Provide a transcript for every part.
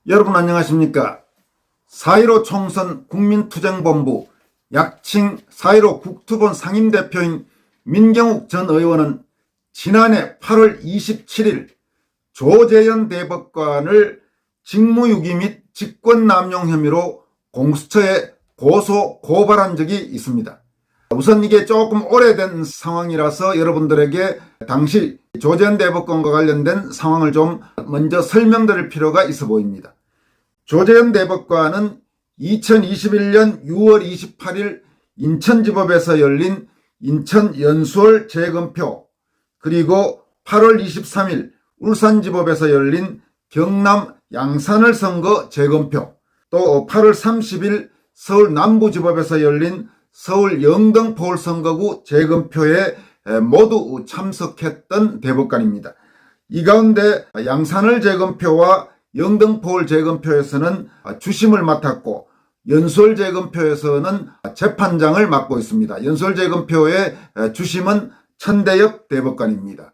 여러분 안녕하십니까? 4.15 총선 국민투쟁본부 약칭 4.15 국투본 상임대표인 민경욱 전 의원은 지난해 8월 27일 조재현 대법관을 직무유기 및 직권남용 혐의로 공수처에 고소 고발한 적이 있습니다. 우선 이게 조금 오래된 상황이라서 여러분들에게 당시 조재현 대법관과 관련된 상황을 좀 먼저 설명드릴 필요가 있어 보입니다. 조재현 대법관은 2021년 6월 28일 인천지법에서 열린 인천 연수원 재검표, 그리고 8월 23일 울산지법에서 열린 경남 양산을 선거 재검표, 또 8월 30일 서울 남부지법에서 열린 서울 영등포울 선거구 재검표에 모두 참석했던 대법관입니다. 이 가운데 양산을 재검표와 영등포울 재검표에서는 주심을 맡았고, 연수원 재검표에서는 재판장을 맡고 있습니다. 연수원 재검표의 주심은 천대엽 대법관입니다.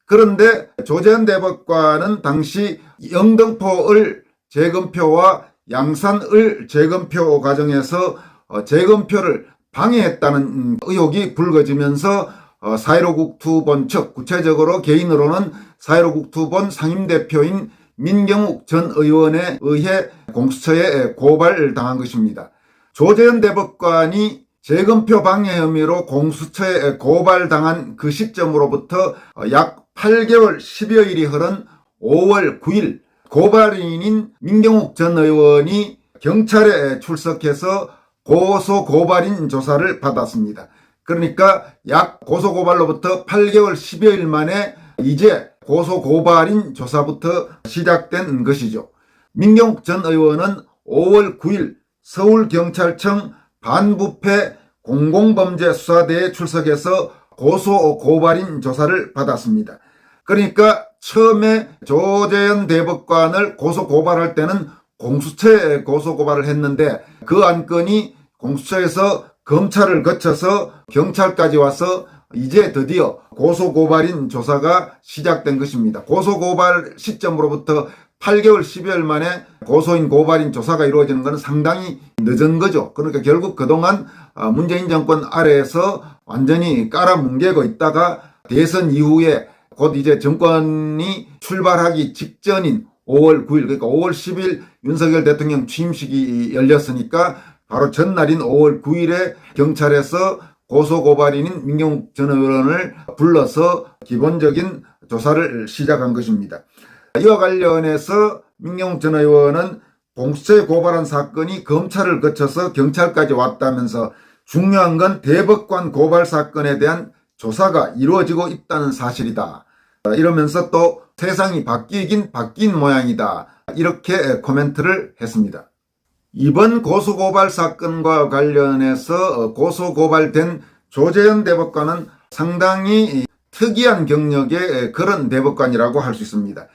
그런데 조재현 대법관은 당시 영등포을 재검표와 양산을 재검표 과정에서 재검표를 방해했다는 의혹이 불거지면서 4.15 국투본 측, 구체적으로 개인으로는 4.15 국투본 상임대표인 민경욱 전 의원에 의해 공수처에 고발당한 것입니다. 조재현 대법관이 재검표 방해 혐의로 공수처에 고발당한 그 시점으로부터 약 8개월 10여일이 흐른 5월 9일 고발인인 민경욱 전 의원이 경찰에 출석해서 고소고발인 조사를 받았습니다. 그러니까 약 고소고발로부터 8개월 10여일 만에 이제 고소고발인 조사부터 시작된 것이죠. 민경욱 전 의원은 5월 9일 서울경찰청 반부패 공공범죄수사대에 출석해서 고소고발인 조사를 받았습니다. 그러니까 처음에 조재현 대법관을 고소고발할 때는 공수처에 고소고발을 했는데, 그 안건이 공수처에서 검찰을 거쳐서 경찰까지 와서 이제 드디어 고소고발인 조사가 시작된 것입니다. 고소고발 시점으로부터 8개월 10여일 만에 고소인 고발인 조사가 이루어지는 것은 상당히 늦은 거죠. 그러니까 결국 그동안 문재인 정권 아래에서 완전히 깔아뭉개고 있다가 대선 이후에 곧 이제 정권이 출발하기 직전인 5월 9일, 그러니까 5월 10일 윤석열 대통령 취임식이 열렸으니까 바로 전날인 5월 9일에 경찰에서 고소고발인인 민경욱 전 의원을 불러서 기본적인 조사를 시작한 것입니다. 이와 관련해서 민경욱 전 의원은 공수처에 고발한 사건이 검찰을 거쳐서 경찰까지 왔다면서 중요한 건 대법관 고발 사건에 대한 조사가 이루어지고 있다는 사실이다, 이러면서 또 세상이 바뀌긴 바뀐 모양이다, 이렇게 코멘트를 했습니다. 이번 고소고발 사건과 관련해서 고소고발된 조재현 대법관은 상당히 특이한 경력의 그런 대법관이라고 할 수 있습니다.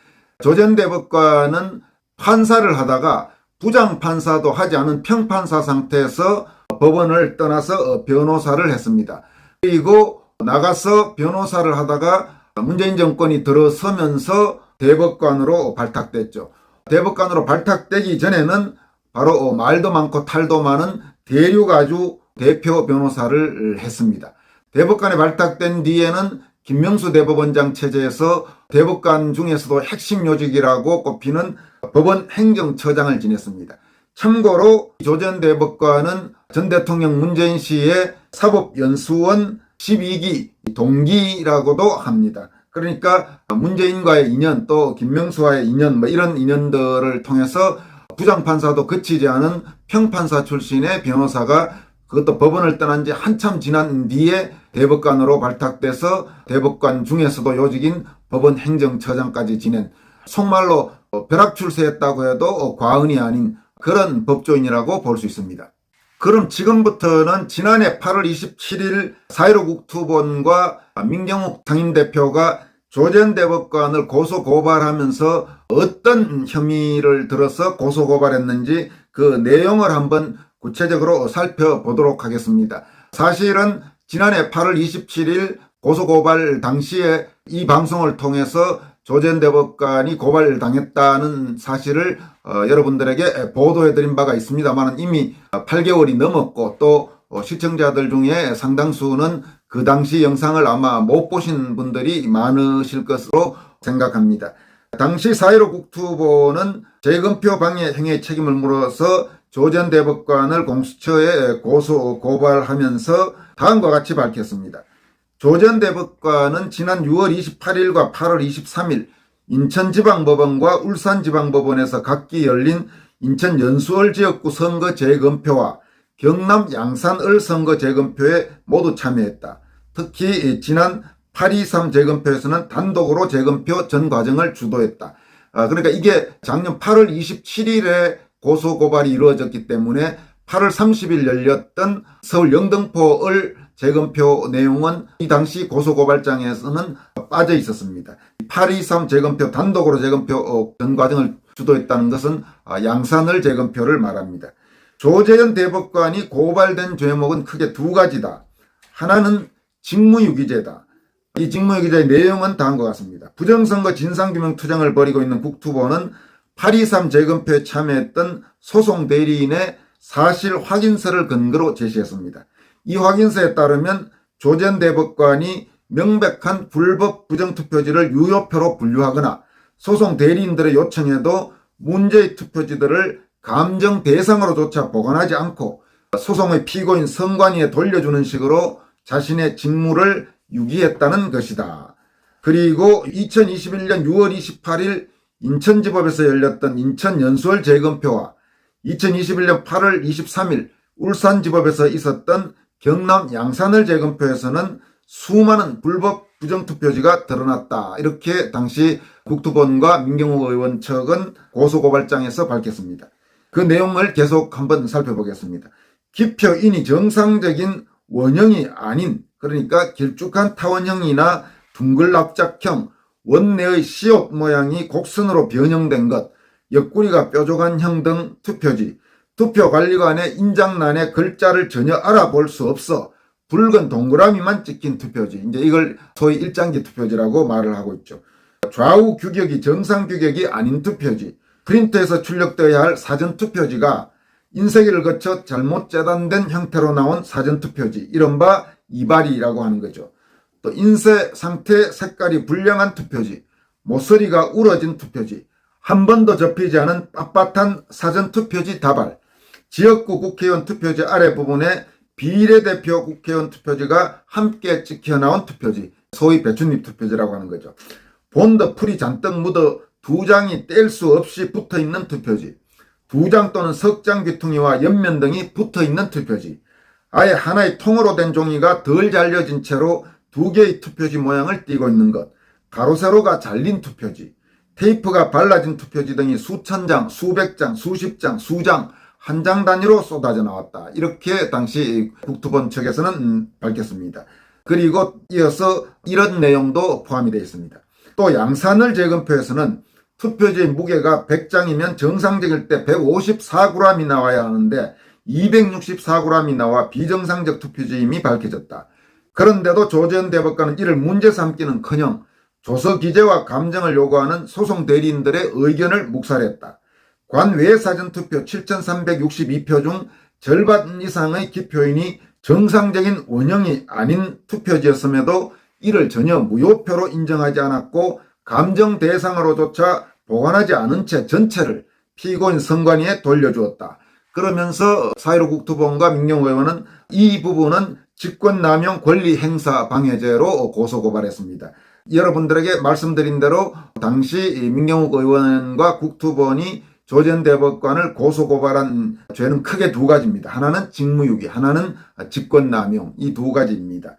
조재현 대법관은 판사를 하다가 부장판사도 하지 않은 평판사 상태에서 법원을 떠나서 변호사를 했습니다. 그리고 나가서 변호사를 하다가 문재인 정권이 들어서면서 대법관으로 발탁됐죠. 대법관으로 발탁되기 전에는 바로 말도 많고 탈도 많은 대륙아주 대표 변호사를 했습니다. 대법관에 발탁된 뒤에는 김명수 대법원장 체제에서 대법관 중에서도 핵심 요직이라고 꼽히는 법원 행정처장을 지냈습니다. 참고로 조재현 대법관은 전 대통령 문재인 씨의 사법연수원 12기 동기라고도 합니다. 그러니까 문재인과의 인연, 또 김명수와의 인연, 이런 인연들을 통해서 부장판사도 거치지 않은 평판사 출신의 변호사가, 그것도 법원을 떠난 지 한참 지난 뒤에 대법관으로 발탁돼서 대법관 중에서도 요직인 법원 행정처장까지 지낸, 속말로 벼락출세했다고 해도 과언이 아닌 그런 법조인이라고 볼 수 있습니다. 그럼 지금부터는 지난해 8월 27일 4.15 국투본과 민경욱 상임대표가 조재현 대법관을 고소고발하면서 어떤 혐의를 들어서 고소고발했는지 그 내용을 한번 구체적으로 살펴보도록 하겠습니다. 사실은 지난해 8월 27일 고소고발 당시에 이 방송을 통해서 조재현 대법관이 고발당했다는 사실을 여러분들에게 보도해드린 바가 있습니다만 이미 8개월이 넘었고 또 시청자들 중에 상당수는 그 당시 영상을 아마 못 보신 분들이 많으실 것으로 생각합니다. 당시 4.15 국투본은 재검표 방해 행위의 책임을 물어서 조재현 대법관을 공수처에 고소 고발하면서 다음과 같이 밝혔습니다. 조재현 대법관은 지난 6월 28일과 8월 23일 인천지방법원과 울산지방법원에서 각기 열린 인천 연수을 지역구 선거 재검표와 경남 양산을 선거 재검표에 모두 참여했다. 특히 지난 8.23 재검표에서는 단독으로 재검표 전 과정을 주도했다. 그러니까 이게 작년 8월 27일에 고소고발이 이루어졌기 때문에 8월 30일 열렸던 서울 영등포을 재검표 내용은 이 당시 고소고발장에서는 빠져 있었습니다. 8.23 재검표 단독으로 재검표 전 과정을 주도했다는 것은 양산을 재검표를 말합니다. 조재현 대법관이 고발된 죄목은 크게 두 가지다. 하나는 직무유기죄다. 이 직무유기죄의 내용은 다음과 같습니다. 부정선거 진상규명 투쟁을 벌이고 있는 국투본은 8.23 재검표에 참여했던 소송 대리인의 사실 확인서를 근거로 제시했습니다. 이 확인서에 따르면 조재현 대법관이 명백한 불법 부정투표지를 유효표로 분류하거나 소송 대리인들의 요청에도 문제의 투표지들을 감정 대상으로조차 보관하지 않고 소송의 피고인 선관위에 돌려주는 식으로 자신의 직무를 유기했다는 것이다. 그리고 2021년 6월 28일 인천지법에서 열렸던 인천 연수을 재검표와 2021년 8월 23일 울산지법에서 있었던 경남 양산을 재검표에서는 수많은 불법 부정투표지가 드러났다. 이렇게 당시 국투본과 민경욱 의원 측은 고소고발장에서 밝혔습니다. 그 내용을 계속 한번 살펴보겠습니다. 기표인이 정상적인 원형이 아닌, 그러니까 길쭉한 타원형이나 둥글 납작형, 원내의 시옷 모양이 곡선으로 변형된 것, 옆구리가 뾰족한 형 등 투표지, 투표관리관의 인장란에 글자를 전혀 알아볼 수 없어 붉은 동그라미만 찍힌 투표지. 이제 이걸 소위 일장기 투표지라고 말을 하고 있죠. 좌우 규격이 정상 규격이 아닌 투표지, 프린터에서 출력되어야 할 사전 투표지가 인쇄기를 거쳐 잘못 재단된 형태로 나온 사전 투표지, 이른바 이발이라고 하는 거죠. 또 인쇄 상태 색깔이 불량한 투표지, 모서리가 우러진 투표지, 한 번도 접히지 않은 빳빳한 사전 투표지 다발, 지역구 국회의원 투표지 아래 부분에 비례대표 국회의원 투표지가 함께 찍혀 나온 투표지, 소위 배춧잎 투표지라고 하는 거죠. 본드 풀이 잔뜩 묻어 두 장이 뗄 수 없이 붙어있는 투표지, 두 장 또는 석 장 귀퉁이와 옆면 등이 붙어있는 투표지, 아예 하나의 통으로 된 종이가 덜 잘려진 채로 두 개의 투표지 모양을 띠고 있는 것, 가로세로가 잘린 투표지, 테이프가 발라진 투표지 등이 수천 장, 수백 장, 수십 장, 수장, 한 장 단위로 쏟아져 나왔다. 이렇게 당시 국투본 측에서는 밝혔습니다. 그리고 이어서 이런 내용도 포함이 되어 있습니다. 또 양산을 재검표에서는 투표지의 무게가 100장이면 정상적일 때 154g이 나와야 하는데 264g이 나와 비정상적 투표지임이 밝혀졌다. 그런데도 조재현 대법관은 이를 문제 삼기는커녕 조서 기재와 감정을 요구하는 소송 대리인들의 의견을 묵살했다. 관외 사전투표 7,362표 중 절반 이상의 기표인이 정상적인 원형이 아닌 투표지였음에도 이를 전혀 무효표로 인정하지 않았고 감정 대상으로조차 보관하지 않은 채 전체를 피고인 선관위에 돌려주었다. 그러면서 4.15 국투본과 민경욱 의원은 이 부분은 직권남용 권리행사 방해죄로 고소고발했습니다. 여러분들에게 말씀드린 대로 당시 민경욱 의원과 국투본이 조재현 대법관을 고소고발한 죄는 크게 두 가지입니다. 하나는 직무유기, 하나는 직권남용, 이 두 가지입니다.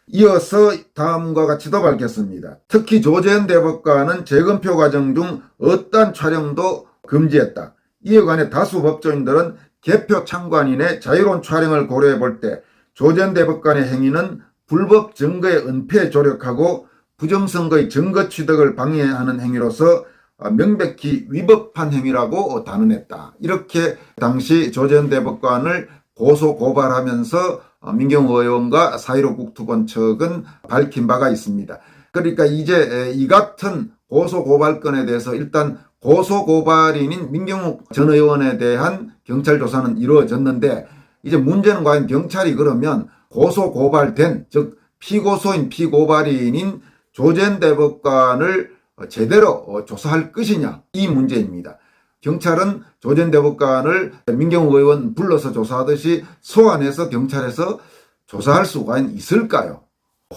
이어서 다음과 같이도 밝혔습니다. 특히 조재현 대법관은 재검표 과정 중 어떠한 촬영도 금지했다. 이에 관해 다수 법조인들은 개표 참관인의 자유로운 촬영을 고려해 볼 때 조재현 대법관의 행위는 불법 증거의 은폐에 조력하고 부정선거의 증거 취득을 방해하는 행위로서 명백히 위법한 행위라고 단언했다. 이렇게 당시 조재현 대법관을 고소 고발하면서 민경욱 의원과 4.15 국투본 측은 밝힌 바가 있습니다. 그러니까 이제 이 같은 고소고발건에 대해서 일단 고소고발인인 민경욱 전 의원에 대한 경찰 조사는 이루어졌는데, 이제 문제는 과연 경찰이 그러면 고소고발된, 즉 피고소인 피고발인인 조 전 대법관을 제대로 조사할 것이냐, 이 문제입니다. 경찰은 조 전 대법관을 민경욱 의원 불러서 조사하듯이 소환해서 경찰에서 조사할 수가 있을까요?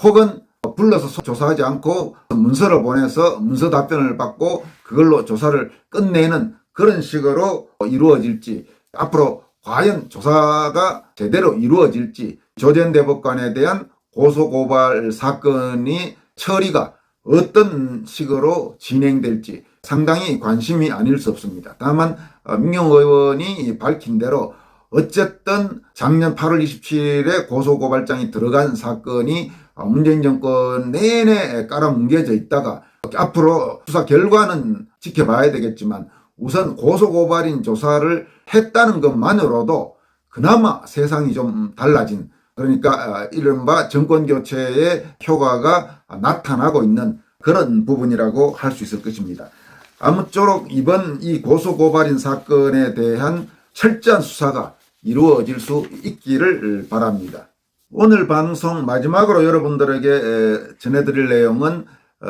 혹은 불러서 조사하지 않고 문서를 보내서 문서 답변을 받고 그걸로 조사를 끝내는 그런 식으로 이루어질지, 앞으로 과연 조사가 제대로 이루어질지, 조 전 대법관에 대한 고소고발 사건이 처리가 어떤 식으로 진행될지 상당히 관심이 아닐 수 없습니다. 다만 민경욱 의원이 밝힌 대로 어쨌든 작년 8월 27일에 고소고발장이 들어간 사건이 문재인 정권 내내 깔아뭉개져 있다가 앞으로 수사 결과는 지켜봐야 되겠지만 우선 고소고발인 조사를 했다는 것만으로도 그나마 세상이 좀 달라진, 그러니까 이른바 정권교체의 효과가 나타나고 있는 그런 부분이라고 할 수 있을 것입니다. 아무쪼록 이번 이 고소고발인 사건에 대한 철저한 수사가 이루어질 수 있기를 바랍니다. 오늘 방송 마지막으로 여러분들에게 전해드릴 내용은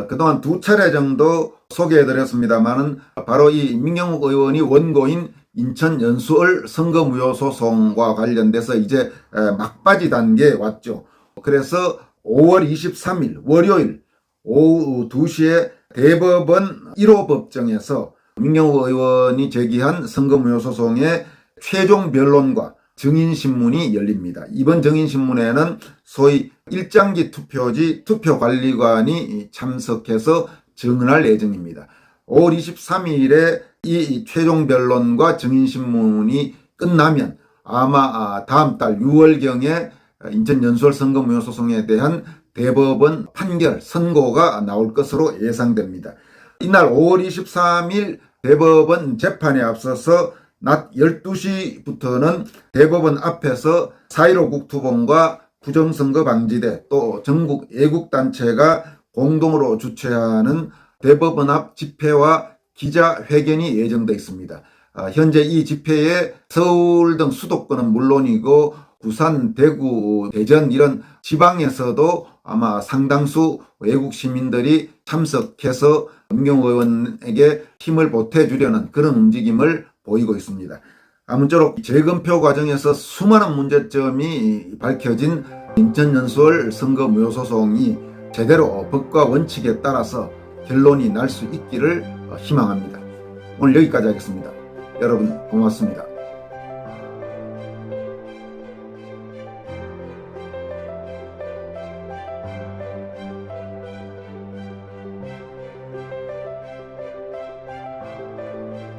그동안 2차례 정도 소개해드렸습니다만은 바로 이 민경욱 의원이 원고인 인천 연수을 선거무효 소송과 관련돼서 이제 막바지 단계에 왔죠. 그래서 5월 23일 월요일 오후 2시에 대법원 1호 법정에서 민경욱 의원이 제기한 선거무효 소송의 최종 변론과 증인신문이 열립니다. 이번 증인신문에는 소위 일장기 투표지 투표관리관이 참석해서 증언할 예정입니다. 5월 23일에 이 최종 변론과 증인신문이 끝나면 아마 다음 달 6월경에 인천 연수을 선거무효 소송에 대한 대법원 판결 선고가 나올 것으로 예상됩니다. 이날 5월 23일 대법원 재판에 앞서서 낮 12시부터는 대법원 앞에서 4.15 국토본과 부정선거방지대 또 전국 애국단체가 공동으로 주최하는 대법원 앞 집회와 기자회견이 예정되어 있습니다. 현재 이 집회에 서울 등 수도권은 물론이고 부산, 대구, 대전 이런 지방에서도 아마 상당수 외국 시민들이 참석해서 민경욱 의원에게 힘을 보태주려는 그런 움직임을 보이고 있습니다. 아무쪼록 재검표 과정에서 수많은 문제점이 밝혀진 인천 연수을 선거무효 소송이 제대로 법과 원칙에 따라서 결론이 날 수 있기를 희망합니다. 오늘 여기까지 하겠습니다. 여러분 고맙습니다.